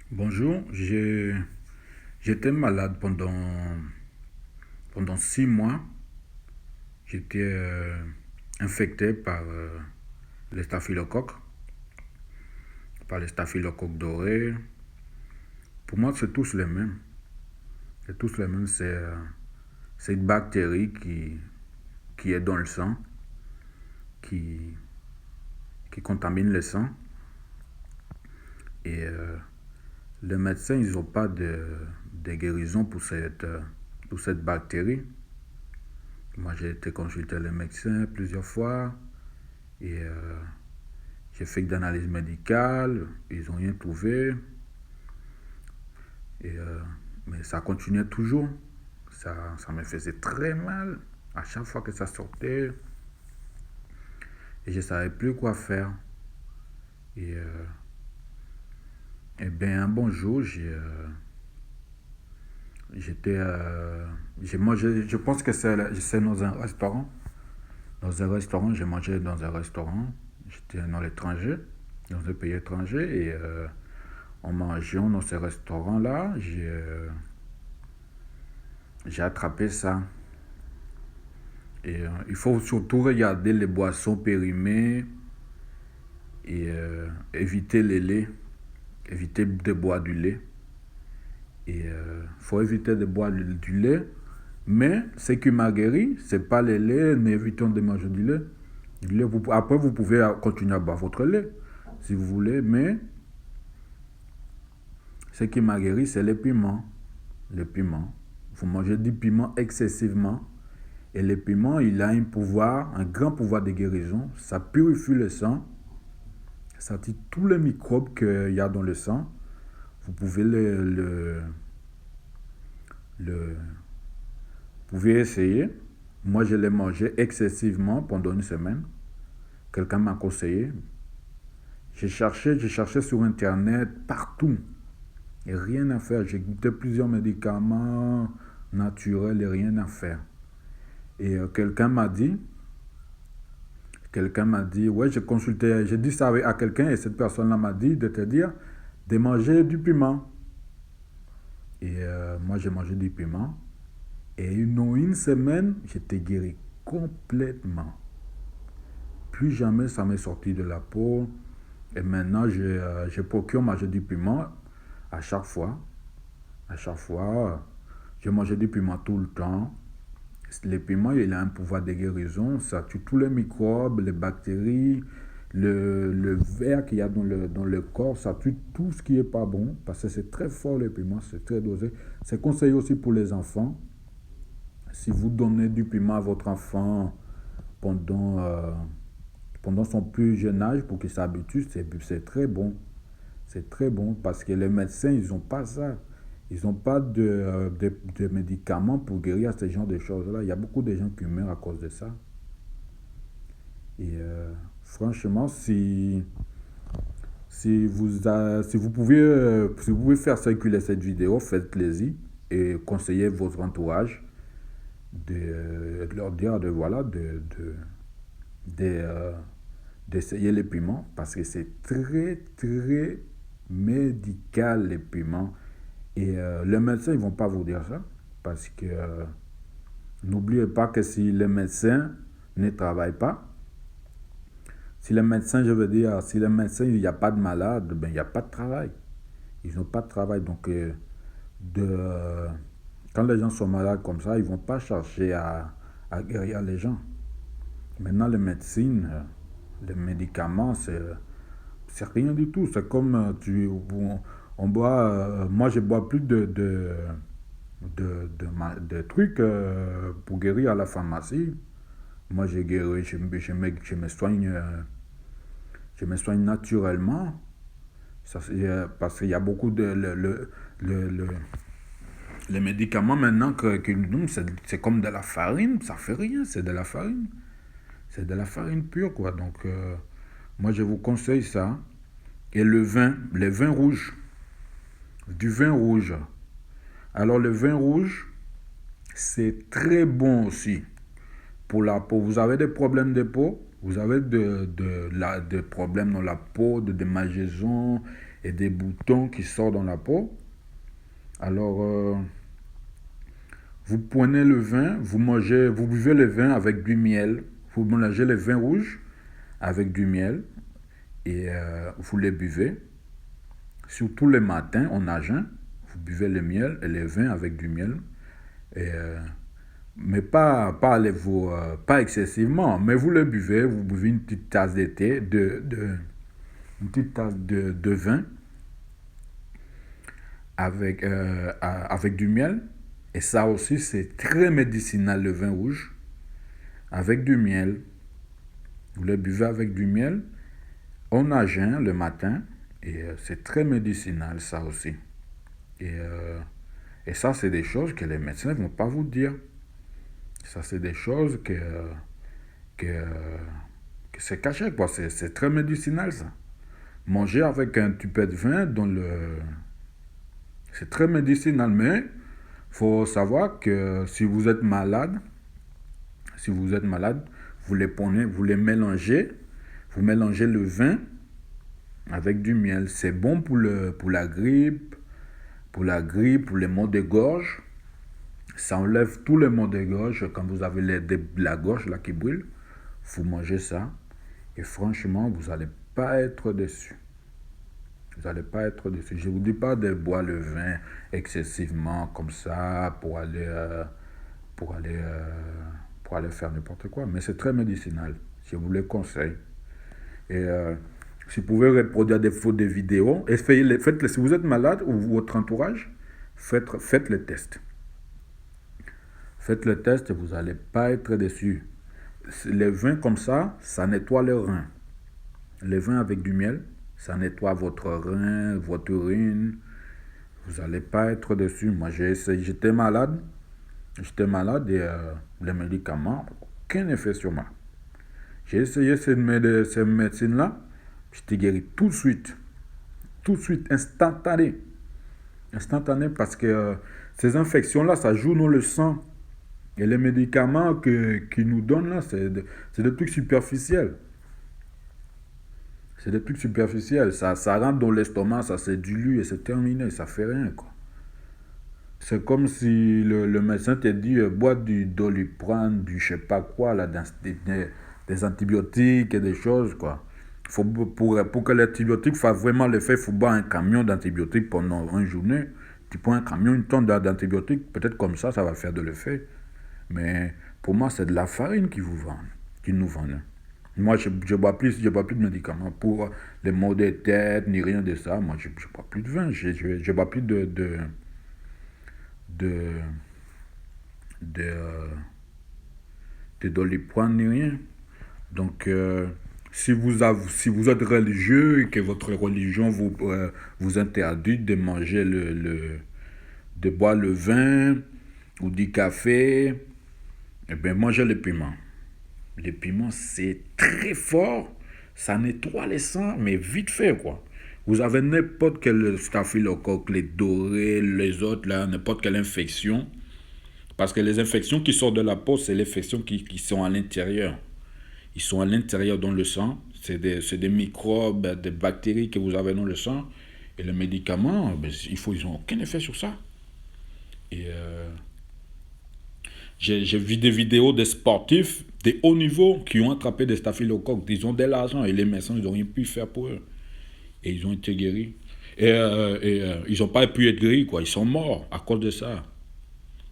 Bonjour, j'étais malade pendant 6 mois. J'étais infecté les staphylocoques, par les staphylocoques dorés. Pour moi, c'est tous les mêmes. C'est tous les mêmes. C'est une bactérie qui est dans le sang, qui, qui contamine le sang. Et les médecins, ils n'ont pas de guérison pour cette bactérie. Moi, j'ai été consulter le médecin plusieurs fois et j'ai fait des analyses médicales, ils n'ont rien trouvé. Et, mais ça continuait toujours. Ça me faisait très mal à chaque fois que ça sortait et je ne savais plus quoi faire. Et, et bien, un bon jour, j'ai mangé, je pense que c'est dans un restaurant. J'ai mangé dans un restaurant. J'étais dans l'étranger, dans un pays étranger. Et en mangeant dans ce restaurant-là, j'ai attrapé ça. Et il faut surtout regarder les boissons périmées et éviter les laits. Éviter de boire du lait. Et faut éviter de boire du lait. Mais ce qui m'a guéri, c'est pas le lait, n'évitons de manger du lait. Après, vous pouvez continuer à boire votre lait, si vous voulez, mais ce qui m'a guéri, c'est les piments. Les piments. Vous mangez du piment excessivement. Et le piment, il a un grand pouvoir de guérison. Ça purifie le sang. Ça tue tous les microbes qu'il y a dans le sang. Vous pouvez le vous pouvez essayer. Moi, je l'ai mangé excessivement pendant une semaine. Quelqu'un m'a conseillé. J'ai cherché sur Internet, partout. Et rien à faire. J'ai goûté plusieurs médicaments naturels et rien à faire. Et quelqu'un m'a dit, ouais, j'ai dit ça à quelqu'un et cette personne-là m'a dit de te dire de manger du piment. Et moi, j'ai mangé du piment. Et en une semaine, j'étais guéri complètement. Plus jamais ça m'est sorti de la peau. Et maintenant, je procure manger du piment à chaque fois. À chaque fois, je mangeais du piment tout le temps. Le piment, il a un pouvoir de guérison. Ça tue tous les microbes, les bactéries, le verre qu'il y a dans le corps. Ça tue tout ce qui n'est pas bon. Parce que c'est très fort le piment, c'est très dosé. C'est conseillé aussi pour les enfants. Si vous donnez du piment à votre enfant pendant, euh, pendant son plus jeune âge pour qu'il s'habitue, c'est très bon. C'est très bon parce que les médecins, ils n'ont pas ça. Ils n'ont pas de médicaments pour guérir ce genre de choses-là. Il y a beaucoup de gens qui meurent à cause de ça. Et franchement, si vous pouvez faire circuler cette vidéo, faites plaisir et conseillez votre entourage de leur dire de, euh, d'essayer les piments parce que c'est très très médical les piments et les médecins ils vont pas vous dire ça parce que n'oubliez pas que si les médecins ne travaillent pas, si les médecins je veux dire si les médecins il n'y a pas de malade, ben il n'y a pas de travail, ils n'ont pas de travail donc de quand les gens sont malades comme ça ils vont pas chercher à guérir les gens. Maintenant les médecines les médicaments c'est rien du tout. C'est comme on boit. Moi, je bois plus de trucs pour guérir à la pharmacie. Moi, j'ai guéri, je me soigne naturellement. Ça, parce qu'il y a beaucoup de. Le- les médicaments maintenant que nous donnent, c'est comme de la farine. Ça fait rien, c'est de la farine. C'est de la farine pure, quoi. Donc, moi, je vous conseille ça. Et les vins rouges. Du vin rouge. Alors le vin rouge, c'est très bon aussi pour la peau. Vous avez des problèmes de peau, vous avez des problèmes dans la peau, de démangeaisons, et des boutons qui sortent dans la peau. Alors, vous prenez le vin, vous buvez le vin avec du miel. Vous mélangez le vin rouge avec du miel et vous les buvez. Surtout le matin, en jeun, vous buvez le miel et le vin avec du miel. Et, mais pas excessivement, mais vous le buvez, vous buvez une petite tasse de thé, une petite tasse de vin avec du miel. Et ça aussi, c'est très médicinal, le vin rouge, avec du miel. Vous le buvez avec du miel, en jeun le matin, et c'est très médicinal, ça aussi. Et ça, c'est des choses que les médecins ne vont pas vous dire. Ça, c'est des choses que c'est caché, quoi. C'est très médicinal, ça. Manger avec un tupet de vin c'est très médicinal, mais faut savoir que si vous êtes malade, vous les prenez, vous les mélangez, vous mélangez le vin avec du miel. C'est bon pour la grippe, pour les maux de gorge. Ça enlève tous les maux de gorge. Quand vous avez la gorge là qui brûle, vous mangez ça. Et franchement, vous n'allez pas être déçu. Vous n'allez pas être déçu. Je ne vous dis pas de boire le vin excessivement comme ça pour aller faire n'importe quoi. Mais c'est très médicinal. Je vous le conseille. Et si vous pouvez reproduire des photos, des vidéos, et faites-le. Si vous êtes malade ou votre entourage, faites le test. Faites le test et vous n'allez pas être déçu. Les vins comme ça nettoie les reins. Les vins avec du miel, ça nettoie votre rein, votre urine. Vous n'allez pas être déçu. Moi, j'ai essayé, j'étais malade et les médicaments, aucun effet sur moi. J'ai essayé ces médecines-là, j'étais guéri tout de suite, instantané parce que ces infections-là, ça joue dans le sang. Et les médicaments qu'ils nous donnent là, c'est des trucs superficiels. C'est des trucs superficiels. Ça rentre dans l'estomac, ça se dilue et c'est terminé. Ça fait rien, quoi. C'est comme si le médecin te dit bois du Doliprane, du je sais pas quoi, là, des antibiotiques et des choses, quoi. Pour que l'antibiotique fasse vraiment l'effet, il faut boire un camion d'antibiotiques pendant une journée. Tu prends un camion, une tonne d'antibiotiques, peut-être comme ça va faire de l'effet. Mais pour moi, c'est de la farine qu'ils nous vendent. Moi, je ne bois plus de médicaments pour les maux de tête, ni rien de ça. Moi, je ne bois plus de vin. Je ne bois plus de Doliprane, ni rien. Donc, si vous êtes religieux et que votre religion vous interdit de manger de boire le vin ou du café, eh bien, mangez le piment. Le piment, c'est très fort. Ça nettoie les sangs, mais vite fait, quoi. Vous avez n'importe quel staphylocoque, les dorés, les autres, là, n'importe quelle infection. Parce que les infections qui sortent de la peau, c'est les infections qui sont à l'intérieur. Ils sont à l'intérieur dans le sang. C'est des microbes, des bactéries que vous avez dans le sang. Et les médicaments, ben, ils n'ont aucun effet sur ça. Et j'ai vu des vidéos des sportifs de haut niveau qui ont attrapé des staphylocoques. Ils ont de l'argent et les médecins, ils n'ont rien pu faire pour eux. Et ils ont été guéris. Et ils n'ont pas pu être guéris, quoi. Ils sont morts à cause de ça.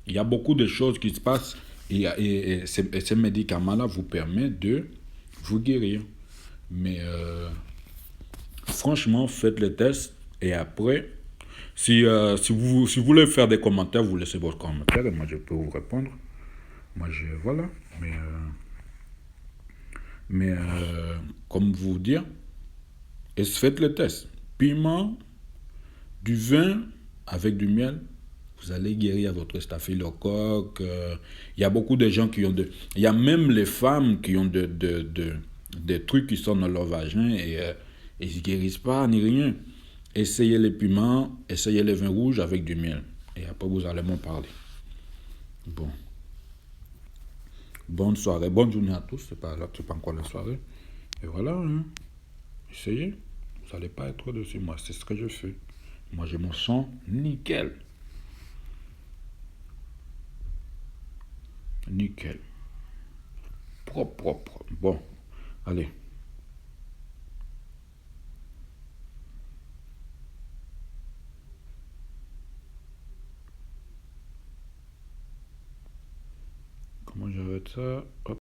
Il y a beaucoup de choses qui se passent et ces médicaments-là vous permettent de vous guérir. Mais franchement, faites le test et après, si vous voulez faire des commentaires, vous laissez votre commentaire et moi je peux vous répondre. Voilà. Mais comme vous dire, faites le test. Piment, du vin avec du miel, vous allez guérir votre staphylocoque. Il y a beaucoup de gens qui ont il y a même les femmes qui ont des trucs qui sont dans leur vagin et ils ne guérissent pas ni rien. Essayez les piments, essayez les vins rouges avec du miel. Et après, vous allez m'en parler. Bon. Bonne soirée, bonne journée à tous. C'est pas encore la soirée. Et voilà, hein. Essayez. Vous n'allez pas être au-dessus. Moi, c'est ce que je fais. Moi, j'ai mon son nickel. Nickel. Propre, propre. Bon, allez. Comment j'arrête ça? Hop.